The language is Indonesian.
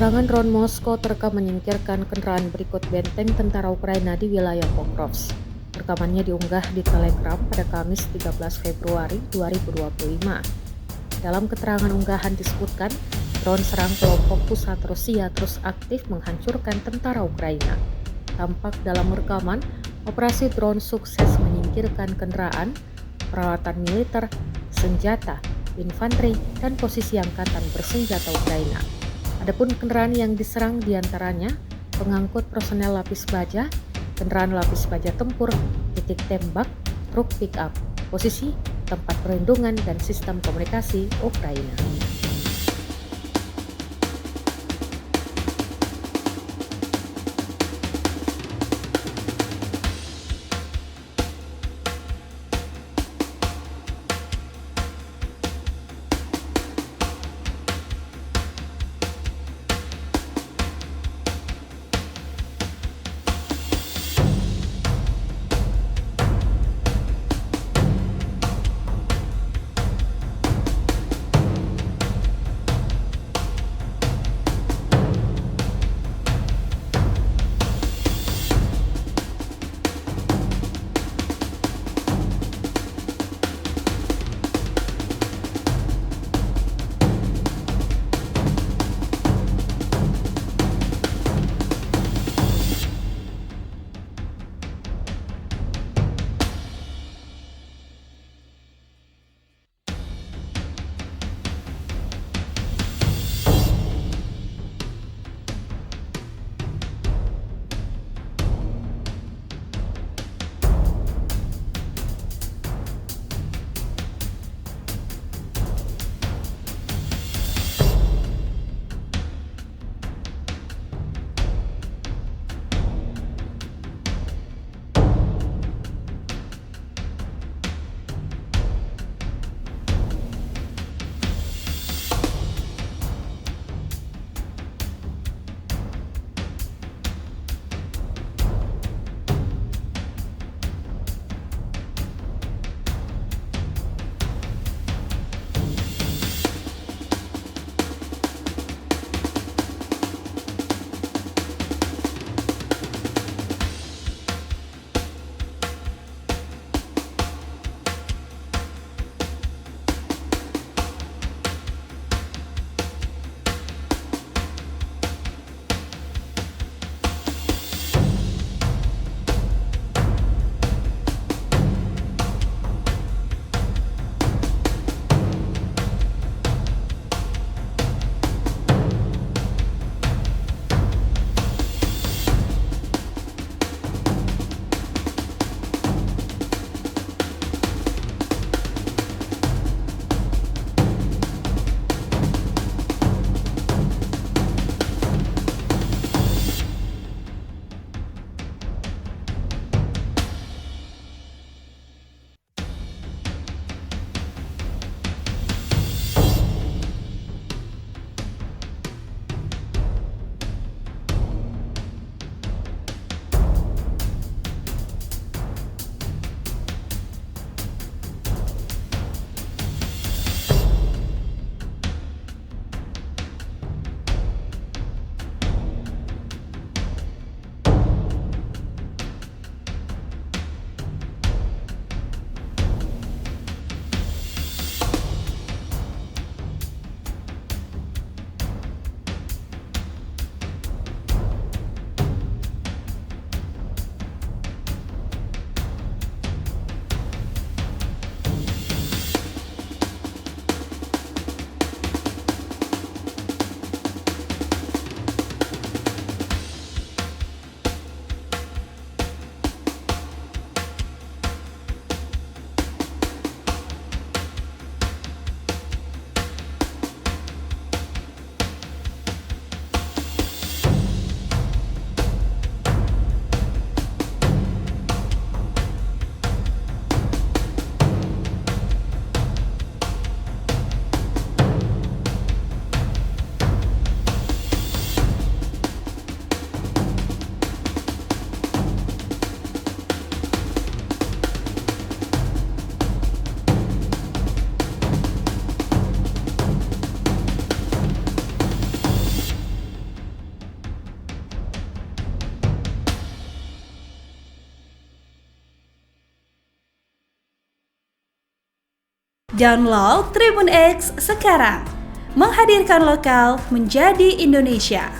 Serangan drone Moskow terekam menyingkirkan kendaraan berikut benteng tentara Ukraina di wilayah Pokrovsk. Rekamannya diunggah di Telegram pada Kamis 13 Februari 2025. Dalam keterangan unggahan disebutkan, drone serang kelompok pusat Rusia terus aktif menghancurkan tentara Ukraina. Tampak dalam rekaman, operasi drone sukses menyingkirkan kendaraan, peralatan militer, senjata, infanteri, dan posisi angkatan bersenjata Ukraina. Adapun kendaraan yang diserang diantaranya pengangkut personel lapis baja, kendaraan lapis baja tempur, titik tembak, truk pick-up, posisi, tempat perlindungan, dan sistem komunikasi Ukraina. Download Tribun X sekarang. Menghadirkan lokal menjadi Indonesia.